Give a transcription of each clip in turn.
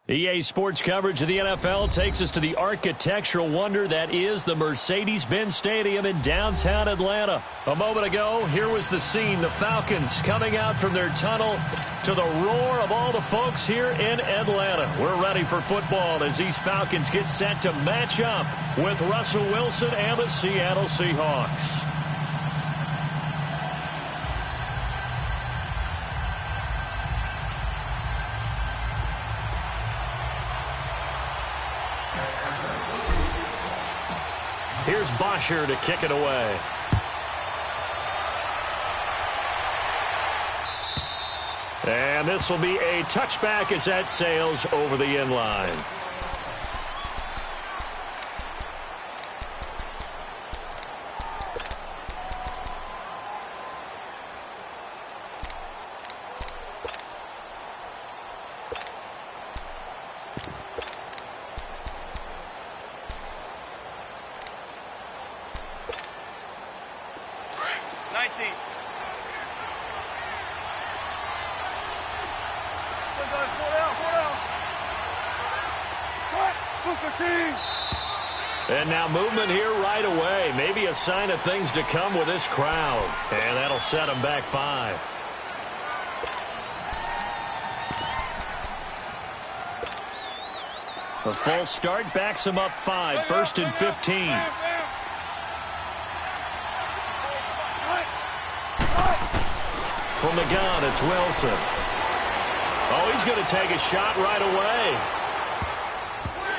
EA Sports coverage of the NFL takes us to the architectural wonder that is the Mercedes-Benz Stadium in downtown Atlanta. A moment ago, here was the scene. The Falcons coming out from their tunnel to the roar of all the folks here in Atlanta. We're ready for football as these Falcons get set to match up with Russell Wilson and the Seattle Seahawks. Here's Bosher to kick it away. And this will be a touchback as that sails over the end line. And now movement here right away. Maybe a sign of things to come with this crowd. And that'll set them back 5. A false start backs them up 5. 1st and 15. From the gun, it's Wilson. Oh, he's going to take a shot right away.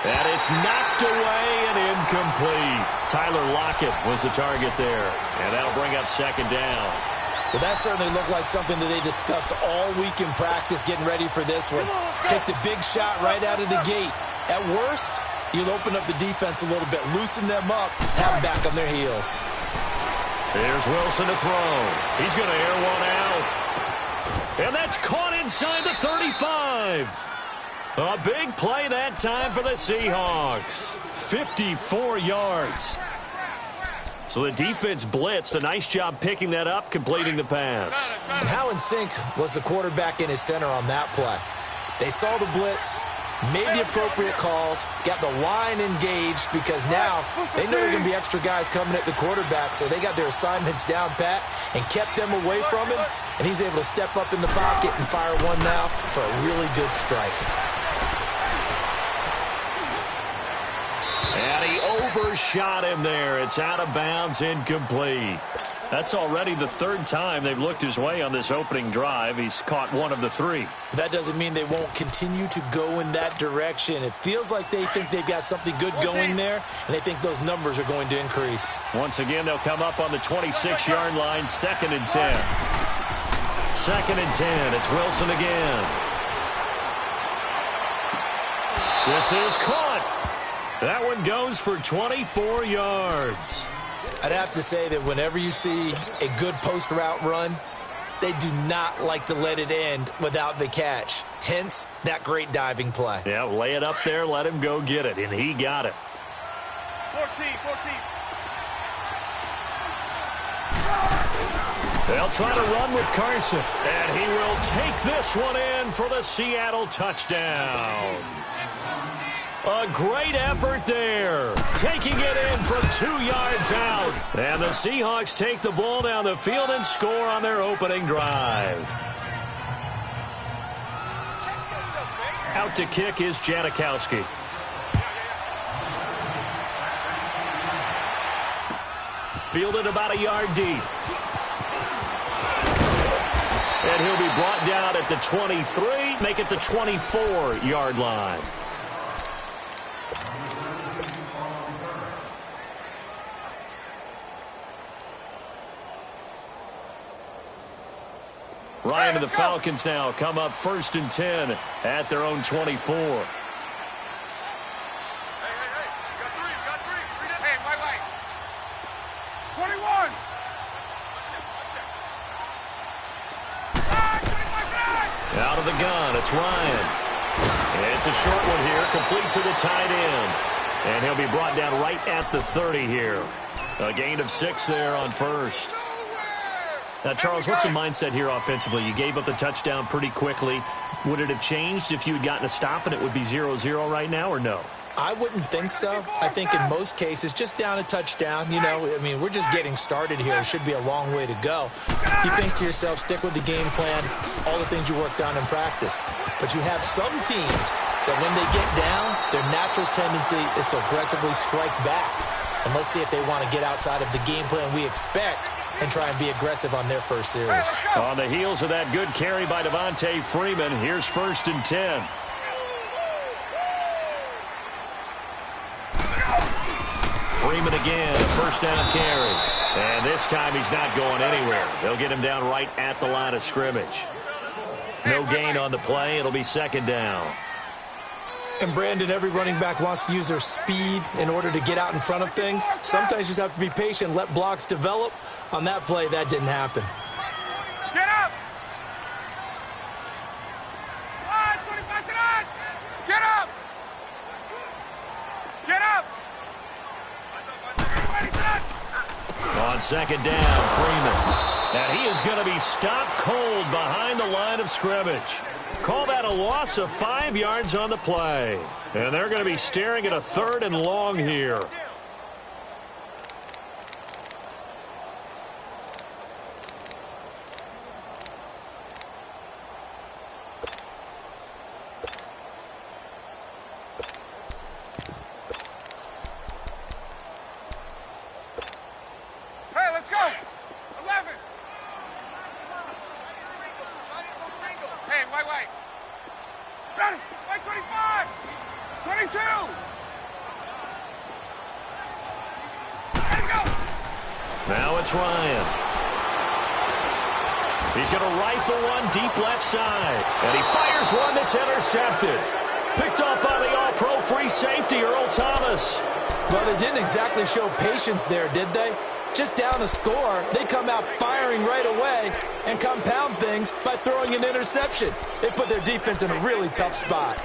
And it's knocked away and incomplete. Tyler Lockett was the target there. And that'll bring up 2nd down. Well, that certainly looked like something that they discussed all week in practice getting ready for this one. Take the big shot right out of the gate. At worst, you'll open up the defense a little bit, loosen them up, have them back on their heels. Here's Wilson to throw. He's going to air one out. And that's caught inside the 35. A big play that time for the Seahawks. 54 yards. So the defense blitzed. A nice job picking that up, completing the pass. And how in sync was the quarterback in his center on that play? They saw the blitz, made the appropriate calls, got the line engaged because now they know there are going to be extra guys coming at the quarterback, so they got their assignments down pat and kept them away from him, and he's able to step up in the pocket and fire one now for a really good strike. And he overshot him there. It's out of bounds, incomplete. That's already the 3rd time they've looked his way on this opening drive. He's caught 1 of the 3. But that doesn't mean they won't continue to go in that direction. It feels like they think they've got something good going there, and they think those numbers are going to increase. Once again, they'll come up on the 26-yard line, 2nd and 10. 2nd and 10. It's Wilson again. This is caught. That one goes for 24 yards. I'd have to say that whenever you see a good post route run, they do not like to let it end without the catch. Hence, that great diving play. Yeah, lay it up there, let him go get it, and he got it. 14. They'll try to run with Carson, and he will take this one in for the Seattle touchdown. A great effort there, taking it in from 2 yards out. And the Seahawks take the ball down the field and score on their opening drive. Out to kick is Janikowski. Fielded about a yard deep. And he'll be brought down at the 23, make it the 24-yard line. Ryan and the Falcons now come up 1st and 10 at their own 24. Hey. You got three. Hey, wait. 21. Out of the gun, it's Ryan. It's a short one here, complete to the tight end. And he'll be brought down right at the 30 here. A gain of 6 there on 1st. Now, Charles, what's the mindset here offensively? You gave up the touchdown pretty quickly. Would it have changed if you had gotten a stop and it would be 0-0 right now, or no? I wouldn't think so. I think in most cases, just down a touchdown, you know, I mean, we're just getting started here. It should be a long way to go. You think to yourself, stick with the game plan, all the things you worked on in practice. But you have some teams that when they get down, their natural tendency is to aggressively strike back. And let's see if they want to get outside of the game plan we expect and try and be aggressive on their first series. On the heels of that good carry by Devontae Freeman, here's 1st and 10. Freeman again, a first down carry. And this time he's not going anywhere. They'll get him down right at the line of scrimmage. No gain on the play. It'll be 2nd down. And, Brandon, every running back wants to use their speed in order to get out in front of things. Sometimes you just have to be patient, let blocks develop. On that play, that didn't happen. Get up! On, 25 it on! Get up! Get up! On 2nd down, Freeman. And he is going to be stopped cold behind the line of scrimmage. Call that a loss of 5 yards on the play. And they're going to be staring at a 3rd and long here. Hey, let's go! 11! Hey, white. Got it! White 25! 22! There you go! Now it's Ryan. He's going to rifle one deep left side. And he fires one that's intercepted. Picked off by the all-pro free safety, Earl Thomas. Well, they didn't exactly show patience there, did they? Just down a score, they come out firing right away and compound things by throwing an interception. They put their defense in a really tough spot.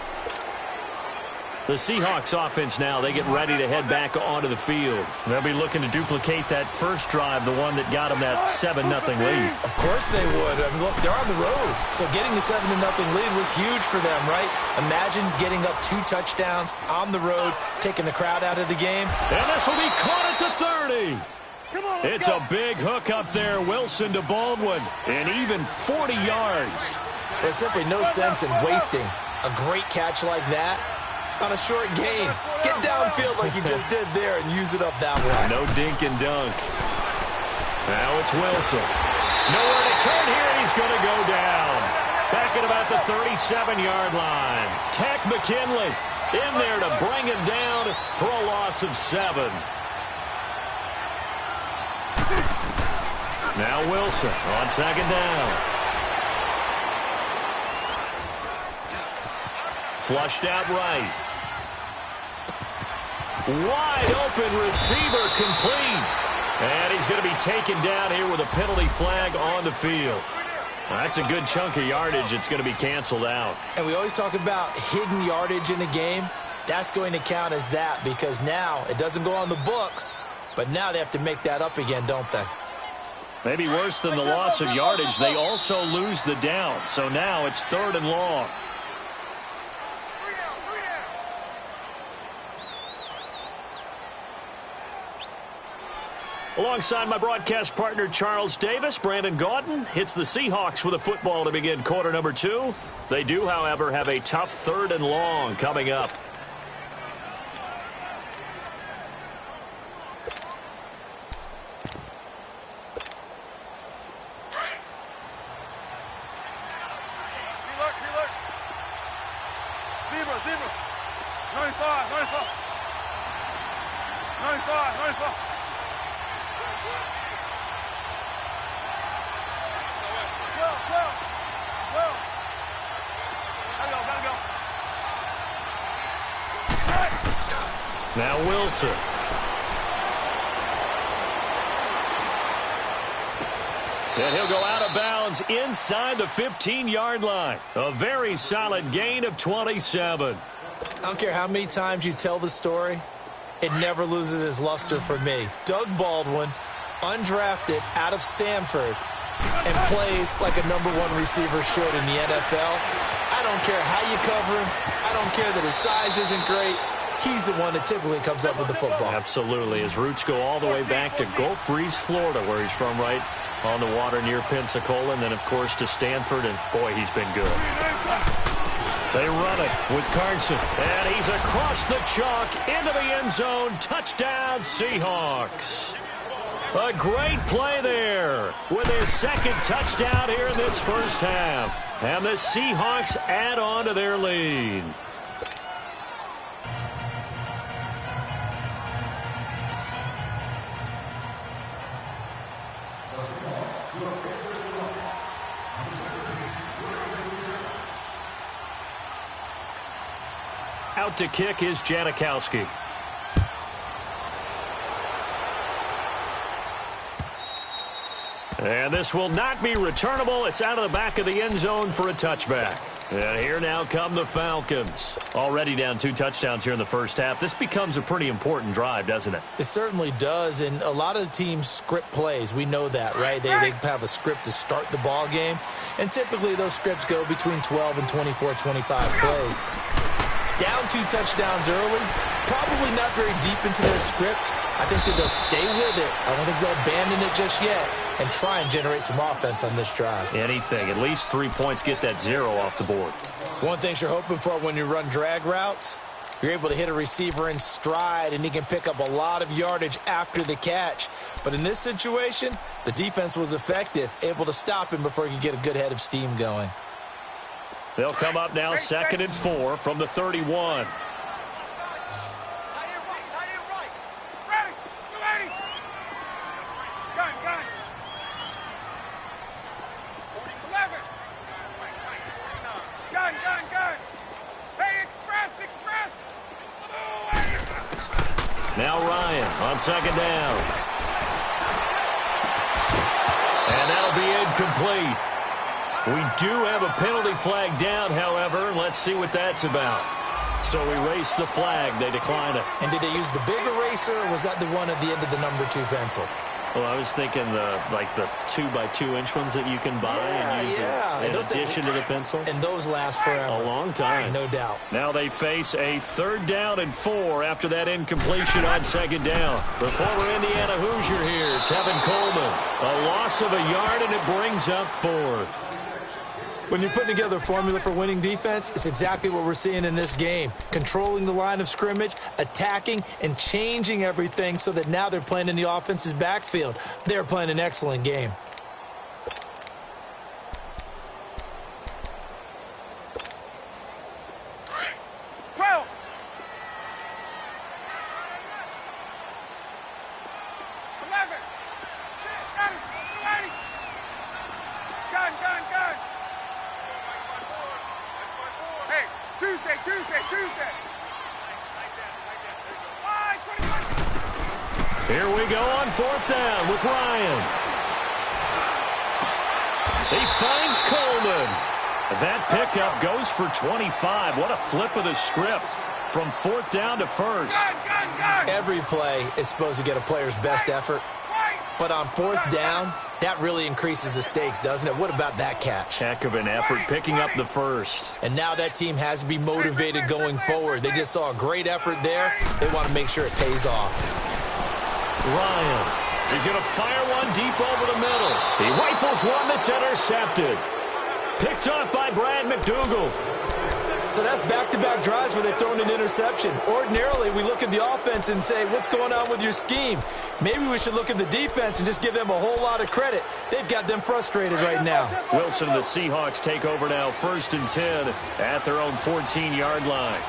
The Seahawks offense now, they get ready to head back onto the field. They'll be looking to duplicate that first drive, the one that got them that 7-0 lead. Of course they would. I mean, look, they're on the road. So getting the 7-0 lead was huge for them, right? Imagine getting up 2 touchdowns on the road, taking the crowd out of the game. And this will be caught at the 30. It's a big hook up there, Wilson to Baldwin, and even 40 yards. There's simply no sense in wasting a great catch like that on a short gain. Get downfield like you just did there and use it up that way. No dink and dunk. Now it's Wilson. Nowhere to turn here, and he's going to go down. Back at about the 37-yard line. Tech McKinley in there to bring him down for a loss of 7. Now Wilson on 2nd down. Flushed out right. Wide open receiver complete. And he's going to be taken down here with a penalty flag on the field. That's a good chunk of yardage. It's going to be canceled out. And we always talk about hidden yardage in a game. That's going to count as that because now it doesn't go on the books, but now they have to make that up again, don't they? Maybe worse than the loss of yardage, they also lose the down. So now it's 3rd and long. Alongside my broadcast partner, Charles Davis, Brandon Gaudin hits the Seahawks with a football to begin quarter number 2. They do, however, have a tough 3rd and long coming up. Zebra. 95. 95. Well. Gotta go. Now Wilson. And he'll go out of bounds inside the 15-yard line. A very solid gain of 27. I don't care how many times you tell the story, it never loses its luster for me. Doug Baldwin, undrafted out of Stanford, and plays like a #1 receiver should in the NFL. I don't care how you cover him. I don't care that his size isn't great. He's the one that typically comes up with the football. Absolutely. His roots go all the way back to Gulf Breeze, Florida, where he's from, right on the water near Pensacola, and then, of course, to Stanford, and, boy, he's been good. They run it with Carson, and he's across the chalk into the end zone. Touchdown, Seahawks. A great play there with his second touchdown here in this first half. And the Seahawks add on to their lead. Out to kick is Janikowski. And this will not be returnable. It's out of the back of the end zone for a touchback. And here now come the Falcons. Already down 2 touchdowns here in the first half. This becomes a pretty important drive, doesn't it? It certainly does, and a lot of teams script plays. We know that, right? They have a script to start the ball game, and typically those scripts go between 12 and 24, 25 plays. Down 2 touchdowns early, probably not very deep into their script. I think that they'll stay with it. I don't think they'll abandon it just yet and try and generate some offense on this drive. Anything. At least 3 points, get that 0 off the board. One thing you're hoping for when you run drag routes, you're able to hit a receiver in stride, and he can pick up a lot of yardage after the catch. But in this situation, the defense was effective, able to stop him before he could get a good head of steam going. They'll come up now 2nd and 4 from the 31. Now Ryan on 2nd down. And that'll be incomplete. We do have a penalty flag down, however. Let's see what that's about. So erase the flag. They decline it. And did they use the big eraser, or was that the one at the end of the #2 pencil? Well, I was thinking the 2x2-inch ones that you can buy and use in addition to the pencil. And those last forever. A long time. No doubt. Now they face a 3rd down and 4 after that incompletion on 2nd down. The former Indiana Hoosier here, Tevin Coleman. A loss of a yard, and it brings up 4th. When you're putting together a formula for winning defense, it's exactly what we're seeing in this game. Controlling the line of scrimmage, attacking, and changing everything so that now they're playing in the offense's backfield. They're playing an excellent game. Tuesday. Here we go on 4th down with Ryan. He finds Coleman. That pickup goes for 25. What a flip of the script from 4th down to 1st. Every play is supposed to get a player's best effort. But on 4th down, that really increases the stakes, doesn't it? What about that catch? Heck of an effort picking up the 1st. And now that team has to be motivated going forward. They just saw a great effort there. They want to make sure it pays off. Ryan, he's going to fire one deep over the middle. He rifles one that's intercepted. Picked off by Brad McDougald. So that's back-to-back drives where they've thrown an interception. Ordinarily, we look at the offense and say, what's going on with your scheme? Maybe we should look at the defense and just give them a whole lot of credit. They've got them frustrated right now. Wilson and the Seahawks take over now 1st and 10 at their own 14-yard line.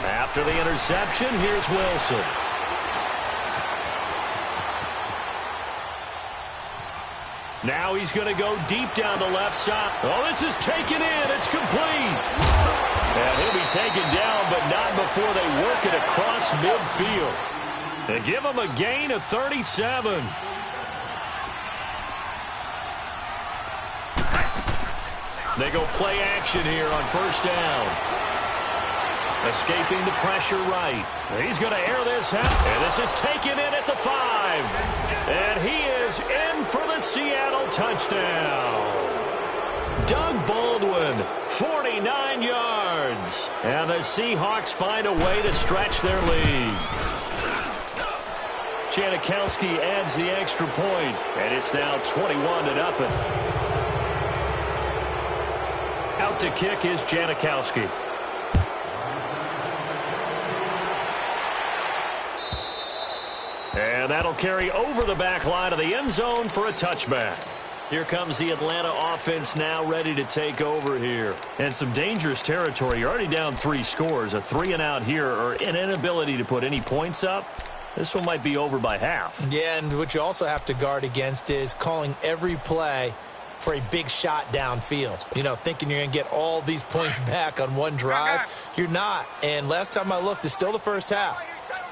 After the interception, here's Wilson. Now he's going to go deep down the left side. Oh, this is taken in. It's complete. And he'll be taken down, but not before they work it across midfield. They give him a gain of 37. They go play action here on 1st down. Escaping the pressure right. He's going to air this out. And this is taken in at the 5. And he is in for the Seattle touchdown. Doug Baldwin, 49 yards. And the Seahawks find a way to stretch their lead. Janikowski adds the extra point, and it's now 21-0. Out to kick is Janikowski. And that'll carry over the back line of the end zone for a touchback. Here comes the Atlanta offense now ready to take over here. And some dangerous territory. You're already down 3 scores. A 3-and-out here or an inability to put any points up. This one might be over by half. Yeah, and what you also have to guard against is calling every play for a big shot downfield. You know, thinking you're going to get all these points back on one drive. You're not. And last time I looked, it's still the first half.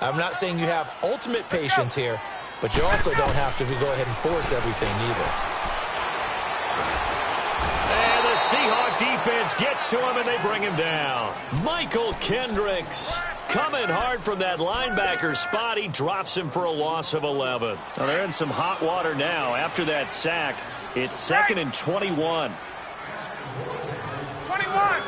I'm not saying you have ultimate patience here, but you also don't have to go ahead and force everything either. And the Seahawk defense gets to him, and they bring him down. Michael Kendricks coming hard from that linebacker spot. He drops him for a loss of 11. Well, they're in some hot water now. After that sack, it's 2nd and 21. 21.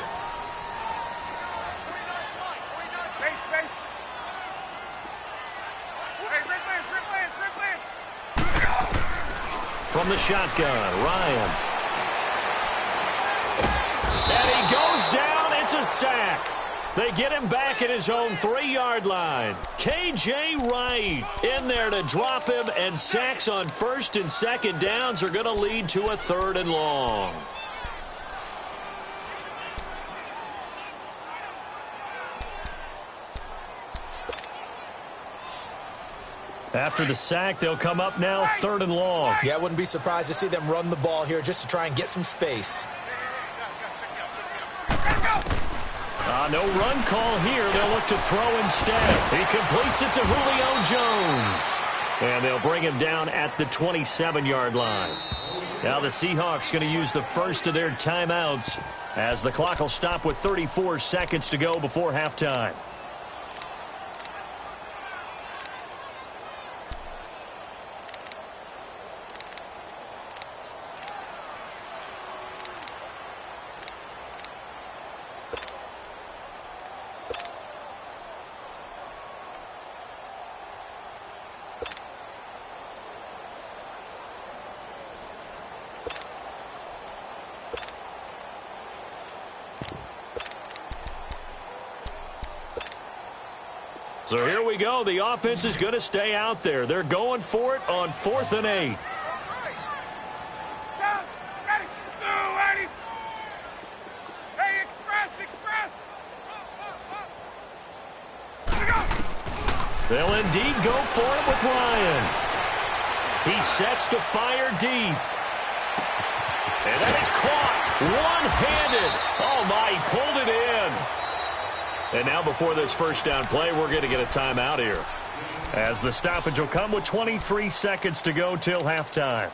From the shotgun, Ryan. And he goes down. It's a sack. They get him back at his own 3-yard line. K.J. Wright in there to drop him, and sacks on 1st and 2nd downs are going to lead to a 3rd and long. After the sack, they'll come up now 3rd and long. Yeah, I wouldn't be surprised to see them run the ball here just to try and get some space. No run call here. They'll look to throw instead. He completes it to Julio Jones. And they'll bring him down at the 27-yard line. Now the Seahawks going to use the first of their timeouts as the clock will stop with 34 seconds to go before halftime. So here we go. The offense is going to stay out there. They're going for it on 4th and 8. They'll indeed go for it with Ryan. He sets to fire deep. And that is caught one-handed. Oh, my, he pulled it in. And now before this first down play, we're going to get a timeout here, as the stoppage will come with 23 seconds to go till halftime.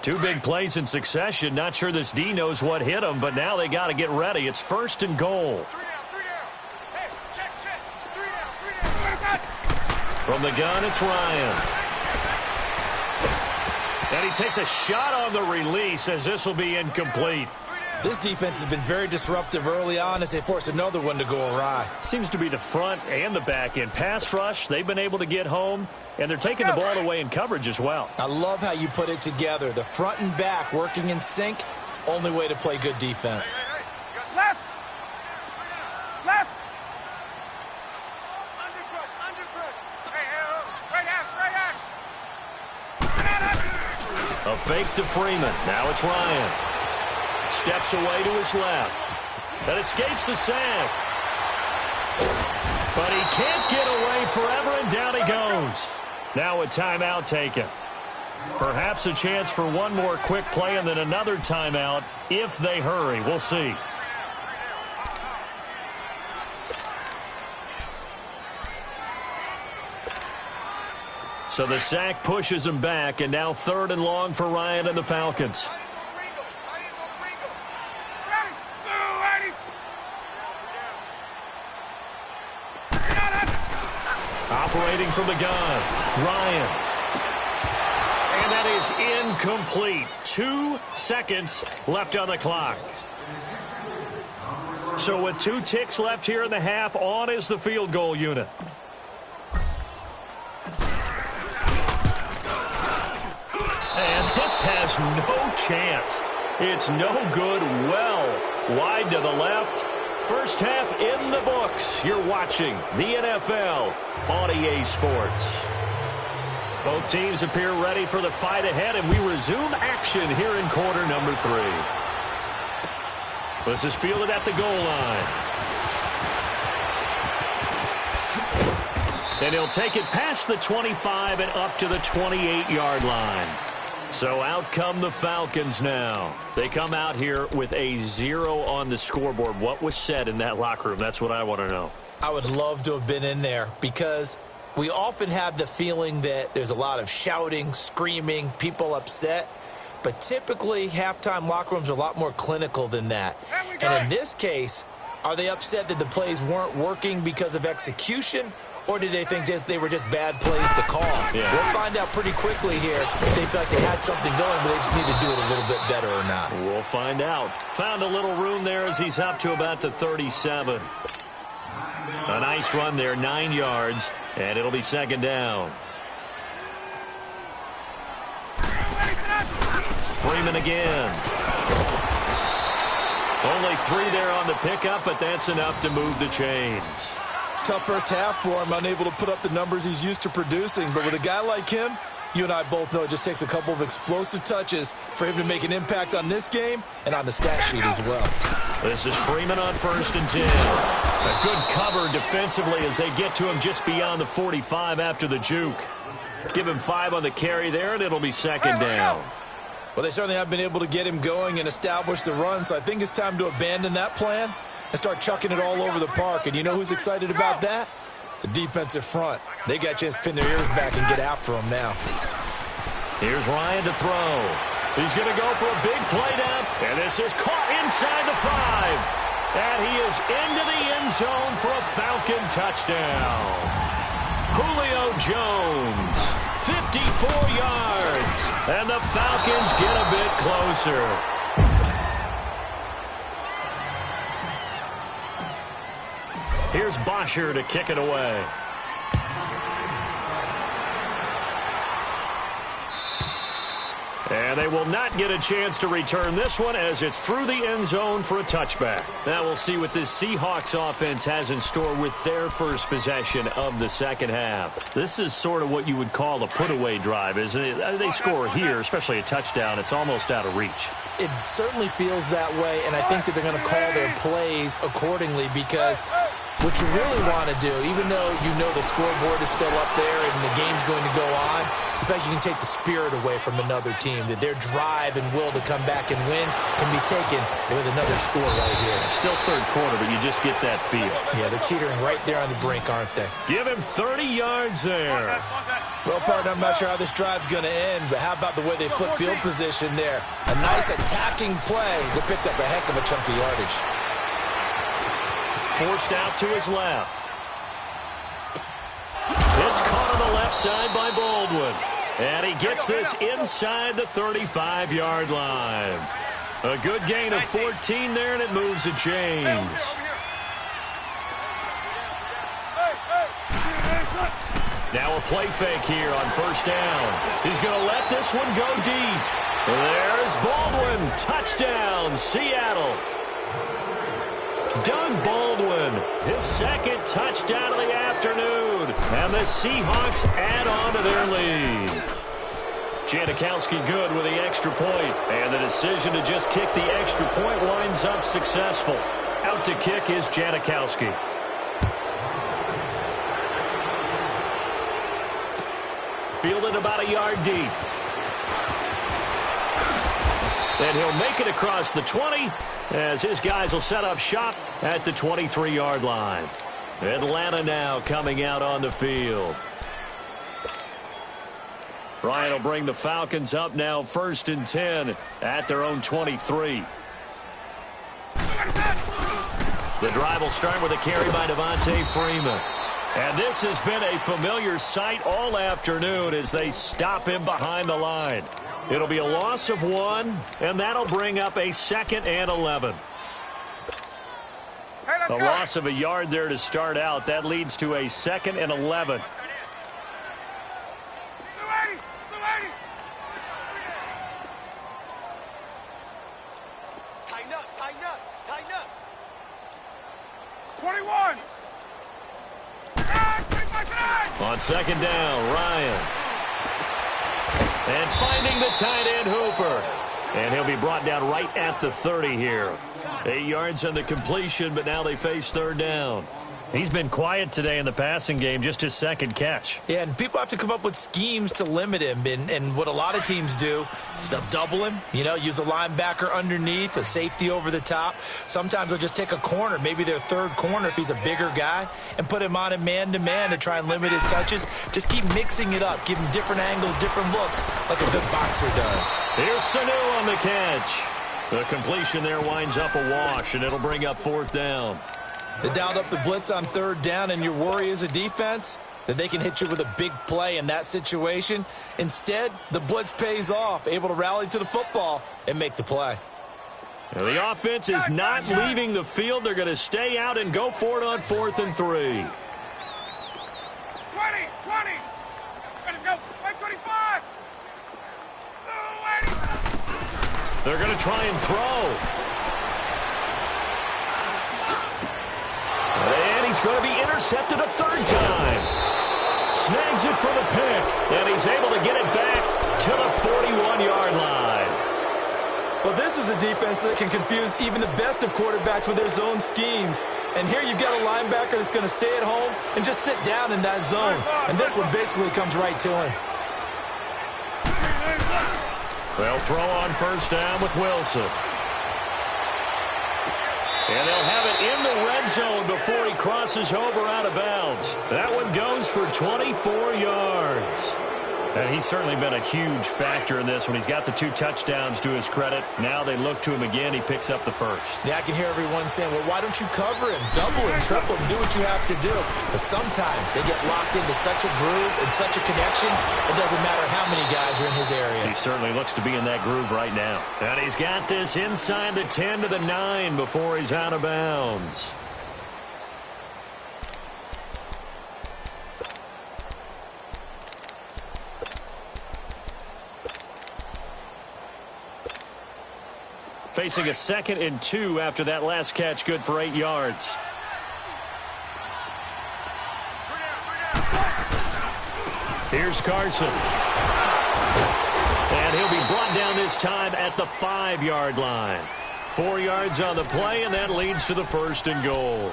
Two big plays in succession. Not sure this D knows what hit him, but now they got to get ready. It's 1st and goal. Hey, check. 3 down. From the gun, it's Ryan. And he takes a shot on the release as this will be incomplete. This defense has been very disruptive early on as they force another one to go awry. Seems to be the front and the back end. Pass rush, they've been able to get home, and they're taking the ball away in coverage as well. I love how you put it together. The front and back working in sync, only way to play good defense. Left. A fake to Freeman. Now it's Ryan. Steps away to his left. That escapes the sack. But he can't get away forever, and down he goes. Now a timeout taken. Perhaps a chance for one more quick play and then another timeout if they hurry. We'll see. So the sack pushes him back, and now 3rd and long for Ryan and the Falcons. Operating from the gun, Ryan. And that is incomplete. 2 seconds left on the clock. So with 2 ticks left here in the half, on is the field goal unit. And this has no chance. It's no good. Well, wide to the left. First half in the books. You're watching the NFL on EA Sports. Both teams appear ready for the fight ahead, and we resume action here in quarter number 3. This is fielded at the goal line. And he'll take it past the 25 and up to the 28-yard line. So out come the Falcons now. They come out here with a 0 on the scoreboard. What was said in that locker room? That's what I want to know. I would love to have been in there because we often have the feeling that there's a lot of shouting, screaming, people upset. But typically, halftime locker rooms are a lot more clinical than that. And in this case, are they upset that the plays weren't working because of execution? Or did they think they were just bad plays to call? Yeah. We'll find out pretty quickly here if they feel like they had something going, but they just need to do it a little bit better or not. We'll find out. Found a little room there as he's up to about the 37. A nice run there, 9 yards, and it'll be 2nd down. Freeman again. Only 3 there on the pickup, but that's enough to move the chains. Tough first half for him, unable to put up the numbers he's used to producing. But with a guy like him, you and I both know it just takes a couple of explosive touches for him to make an impact on this game and on the stat sheet as well. This is Freeman on 1st and 10. A good cover defensively as they get to him just beyond the 45 after the juke. Give him 5 on the carry there, and it'll be 2nd down. Well, they certainly have been able to get him going and establish the run, so I think it's time to abandon that plan and start chucking it all over the park. And you know who's excited about that? The defensive front. They got a chance to pin their ears back and get after him now. Here's Ryan to throw. He's going to go for a big play down. And this is caught inside the 5. And he is into the end zone for a Falcon touchdown. Julio Jones, 54 yards. And the Falcons get a bit closer. Here's Bosher to kick it away. And they will not get a chance to return this one as it's through the end zone for a touchback. Now we'll see what this Seahawks offense has in store with their first possession of the second half. This is sort of what you would call a put-away drive, isn't it? They score here, especially a touchdown. It's almost out of reach. It certainly feels that way, and I think that they're going to call their plays accordingly because what you really want to do, even though you know the scoreboard is still up there and the game's going to go on, I feel like you can take the spirit away from another team, that their drive and will to come back and win can be taken with another score right here. Still third quarter, but you just get that feel. Yeah, they're teetering right there on the brink, aren't they? Give him 30 yards there. Well, partner, I'm not sure how this drive's going to end, but how about the way they flip field position there? A nice attacking play that picked up a heck of a chunk of yardage. Forced out to his left. It's caught on the left side by Baldwin. And he gets this inside the 35-yard line. A good gain of 14 there, and it moves the chains. Now a play fake here on first down. He's going to let this one go deep. There's Baldwin. Touchdown, Seattle. Doug Baldwin, his second touchdown of the afternoon. And the Seahawks add on to their lead. Janikowski good with the extra point. And the decision to just kick the extra point winds up successful. Out to kick is Janikowski. Fielded about a yard deep. And he'll make it across the 20 as his guys will set up shop at the 23-yard line. Atlanta now coming out on the field. Ryan will bring the Falcons up now 1st and 10 at their own 23. The drive will start with a carry by Devontae Freeman. And this has been a familiar sight all afternoon as they stop him behind the line. It'll be a loss of 1, and that'll bring up a 2nd and 11. A loss of a yard there to start out. That leads to a 2nd and 11. Tighten up, tighten up, tighten up. 21. On 2nd down, Ryan. And finding the tight end, Hooper. And he'll be brought down right at the 30 here. 8 yards on the completion, but now they face 3rd down. He's been quiet today in the passing game, just his 2nd catch. Yeah, and people have to come up with schemes to limit him. And what a lot of teams do, they'll double him, use a linebacker underneath, a safety over the top. Sometimes they'll just take a corner, maybe their 3rd corner if he's a bigger guy, and put him on a man-to-man to try and limit his touches. Just keep mixing it up, give him different angles, different looks, like a good boxer does. Here's Sanu on the catch. The completion there winds up a wash, and it'll bring up 4th down. They dialed up the blitz on 3rd down, and your worry as a defense that they can hit you with a big play in that situation. Instead, the blitz pays off, able to rally to the football and make the play. Now, the offense is not leaving the field. They're going to stay out and go for it on 4th and 3. 20. Let him go. 25. They're going to try and throw. And he's going to be intercepted a 3rd time. Snags it for the pick, and he's able to get it back to the 41-yard line. Well, this is a defense that can confuse even the best of quarterbacks with their zone schemes. And here you've got a linebacker that's going to stay at home and just sit down in that zone. And this one basically comes right to him. They'll throw on 1st down with Wilson. And they'll have it in the red zone before he crosses over out of bounds. That one goes for 24 yards. And he's certainly been a huge factor in this when he's got the 2 touchdowns to his credit. Now they look to him again. He picks up the 1st. Yeah, I can hear everyone saying, well, why don't you cover him, double him, triple him, do what you have to do. But sometimes they get locked into such a groove and such a connection, it doesn't matter how many guys are in his area. He certainly looks to be in that groove right now. And he's got this inside the 10 to the 9 before he's out of bounds. Facing a 2nd and 2 after that last catch, good for 8 yards. Here's Carson. And he'll be brought down this time at the 5-yard line. 4 yards on the play, and that leads to the 1st and goal.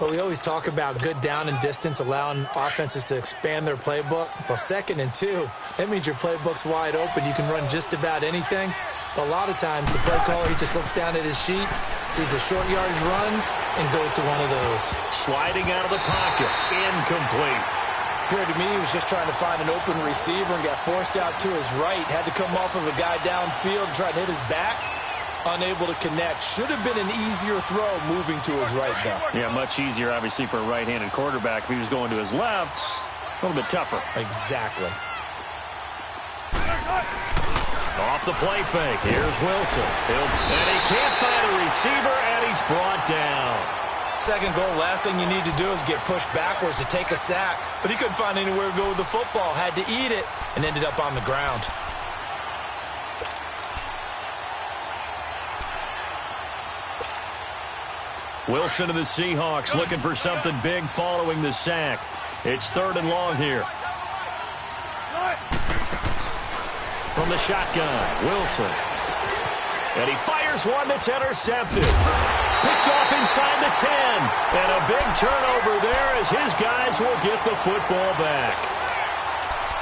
Well, we always talk about good down and distance, allowing offenses to expand their playbook. Well, 2nd and 2, that means your playbook's wide open. You can run just about anything. But a lot of times, the play caller, he just looks down at his sheet, sees the short yardage runs, and goes to one of those. Sliding out of the pocket. Incomplete. Appeared to me he was just trying to find an open receiver and got forced out to his right. Had to come off of a guy downfield and try to hit his back. Unable to connect. Should have been an easier throw moving to his right, though. Yeah, much easier, obviously, for a right-handed quarterback. If he was going to his left, a little bit tougher. Exactly. Off the play fake. Here's Wilson. And he can't find a receiver, and he's brought down. 2nd goal, last thing you need to do is get pushed backwards to take a sack. But he couldn't find anywhere to go with the football. Had to eat it and ended up on the ground. Wilson of the Seahawks looking for something big following the sack. It's 3rd and long here. From the shotgun, Wilson. And he fires one that's intercepted. Picked off inside the 10. And a big turnover there as his guys will get the football back.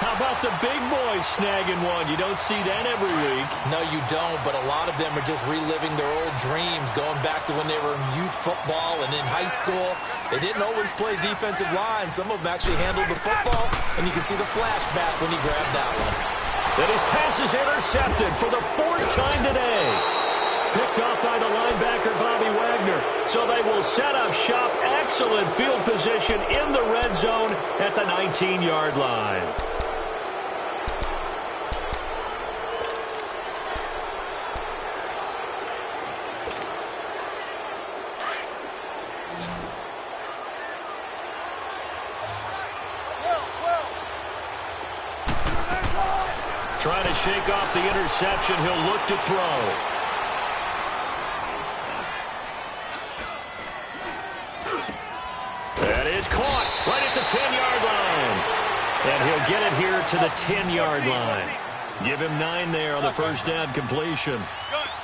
How about the big boys snagging one? You don't see that every week. No, you don't, but a lot of them are just reliving their old dreams, going back to when they were in youth football and in high school. They didn't always play defensive line. Some of them actually handled the football, and you can see the flashback when he grabbed that one. And his pass is intercepted for the 4th time today. Picked off by the linebacker, Bobby Wagner. So they will set up shop. Excellent field position in the red zone at the 19-yard line. Trying to shake off the interception. He'll look to throw. That is caught right at the 10-yard line. And he'll get it here to the 10-yard line. Give him 9 there on the first down completion.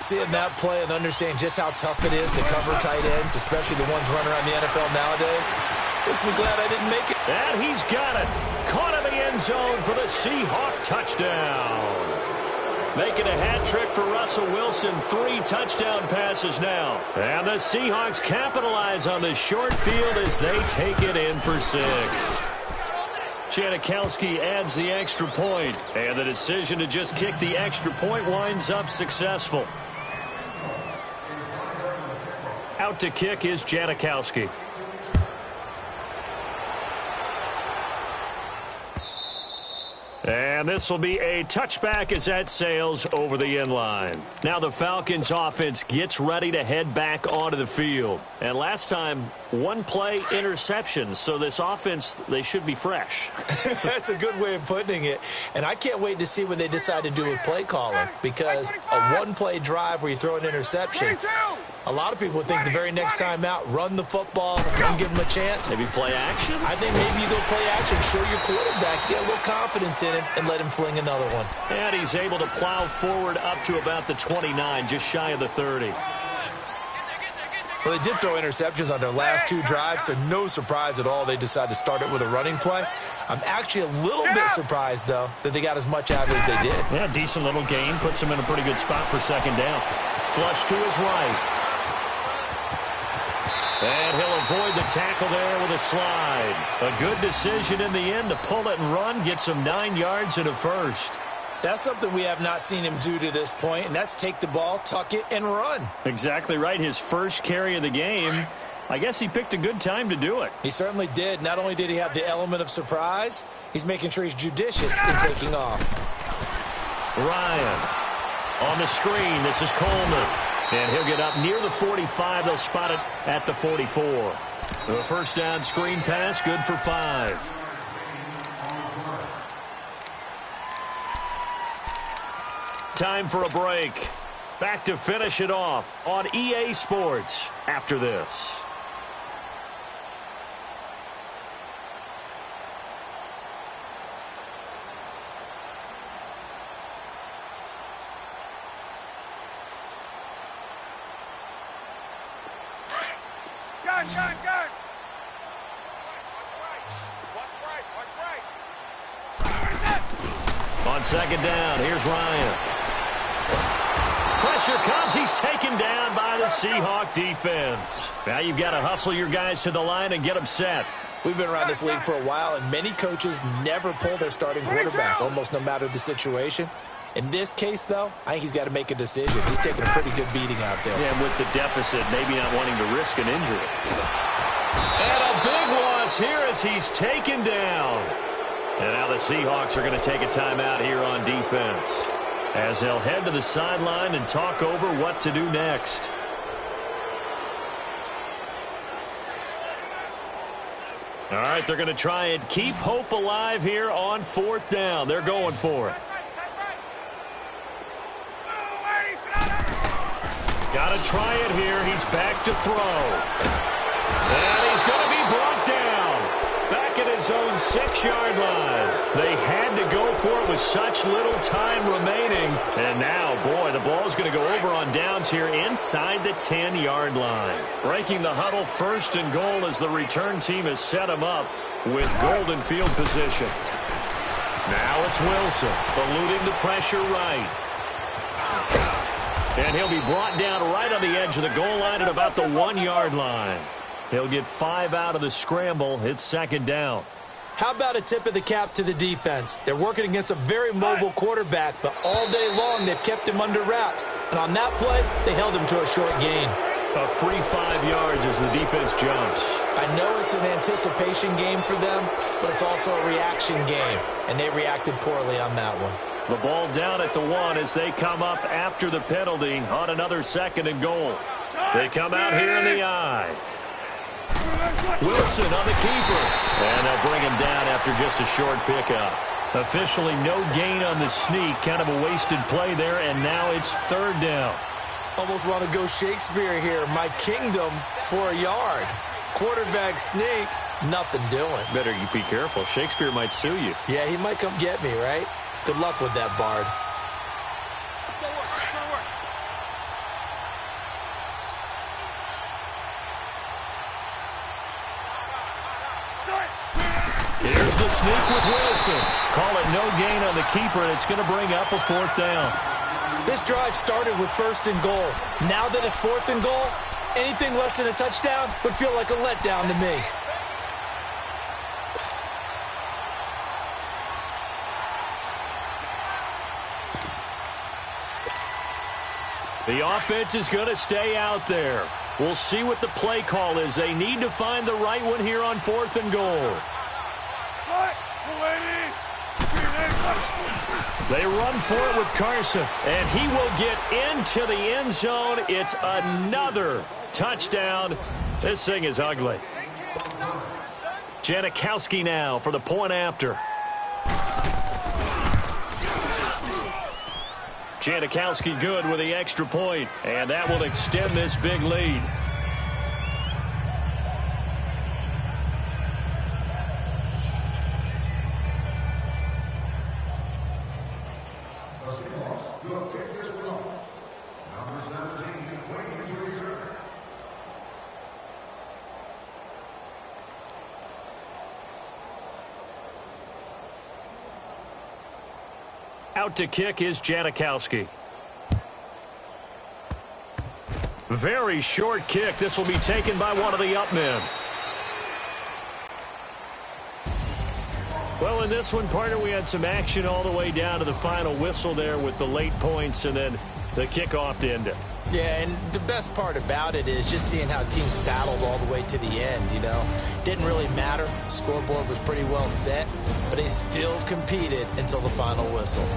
Seeing that play and understanding just how tough it is to cover tight ends, especially the ones running around the NFL nowadays, makes me glad I didn't make it. And he's got it. Caught in the end zone for the Seahawk touchdown. Making a hat trick for Russell Wilson. 3 touchdown passes now. And the Seahawks capitalize on the short field as they take it in for 6. Janikowski adds the extra point. And the decision to just kick the extra point winds up successful. Out to kick is Janikowski. And this will be a touchback as that sails over the end line. Now the Falcons offense gets ready to head back onto the field. And last time, 1 play interception. So this offense, they should be fresh. That's a good way of putting it. And I can't wait to see what they decide to do with play calling. Because a 1-play drive where you throw an interception, a lot of people think the very next time out, run the football and give them a chance. Maybe play action? I think maybe you go play action, show your quarterback, get a little confidence in him, and let him fling another one. And he's able to plow forward up to about the 29, just shy of the 30. Well, they did throw interceptions on their last 2 drives, so no surprise at all they decided to start it with a running play. I'm actually a little bit surprised, though, that they got as much out of it as they did. Yeah, decent little gain. Puts him in a pretty good spot for second down. Flush to his right. And he'll avoid the tackle there with a slide. A good decision in the end to pull it and run. Gets him 9 yards and a first. That's something we have not seen him do to this point, and that's take the ball, tuck it, and run. Exactly right. His first carry of the game. I guess he picked a good time to do it. He certainly did. Not only did he have the element of surprise, he's making sure he's judicious in taking off. Ryan on the screen. This is Coleman. And he'll get up near the 45. They'll spot it at the 44. The first down screen pass, good for 5. Time for a break. Back to finish it off on EA Sports after this. Gun. On second down, here's Ryan. Pressure comes. He's taken down by the Seahawk defense. Now you've got to hustle your guys to the line and get them set. We've been around this league for a while, and many coaches never pull their starting quarterback, almost no matter the situation. In this case, though, I think he's got to make a decision. He's taking a pretty good beating out there. Yeah, and with the deficit, maybe not wanting to risk an injury. And a big loss here as he's taken down. And now the Seahawks are going to take a timeout here on defense, as they'll head to the sideline and talk over what to do next. All right, they're going to try and keep hope alive here on 4th down. They're going for it. Got to try it here. He's back to throw. And he's going to be brought down. Back at his own 6-yard line. They had to go for it with such little time remaining. And now, boy, the ball's going to go over on downs here inside the 10-yard line. Breaking the huddle, 1st and goal as the return team has set him up with golden field position. Now it's Wilson, eluding the pressure right. And he'll be brought down right on the edge of the goal line at about the 1-yard line. He'll get 5 out of the scramble. It's second down. How about a tip of the cap to the defense? They're working against a very mobile quarterback, but all day long they've kept him under wraps. And on that play, they held him to a short gain. A free 5 yards as the defense jumps. I know it's an anticipation game for them, but it's also a reaction game, and they reacted poorly on that one. The ball down at the 1 as they come up after the penalty on another 2nd and goal. They come out here in the eye. Wilson on the keeper. And they'll bring him down after just a short pickup. Officially no gain on the sneak. Kind of a wasted play there, and now it's 3rd down. Almost want to go Shakespeare here. My kingdom for a yard. Quarterback sneak, nothing doing. Better you be careful. Shakespeare might sue you. Yeah, he might come get me, right? Good luck with that, Bard. Here's the sneak with Wilson. Call it no gain on the keeper, and it's going to bring up a 4th down. This drive started with 1st and goal. Now that it's 4th and goal, anything less than a touchdown would feel like a letdown to me. The offense is going to stay out there. We'll see what the play call is. They need to find the right one here on 4th and goal. They run for it with Carson, and he will get into the end zone. It's another touchdown. This thing is ugly. Janikowski now for the point after. Janikowski good with the extra point, and that will extend this big lead. Out to kick is Janikowski. Very short kick. This will be taken by one of the up men. Well, in this one, partner, we had some action all the way down to the final whistle there with the late points and then the kickoff to end it. Yeah, and the best part about it is just seeing how teams battled all the way to the end, you know. Didn't really matter. Scoreboard was pretty well set, but they still competed until the final whistle.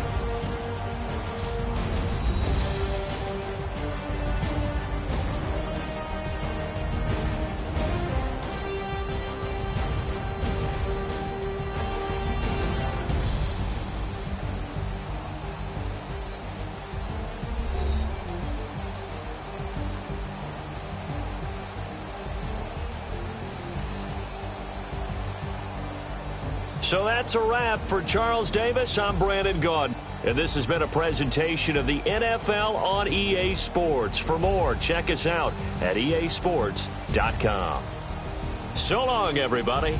So that's a wrap for Charles Davis. I'm Brandon Gaudin, and this has been a presentation of the NFL on EA Sports. For more, check us out at easports.com. So long, everybody.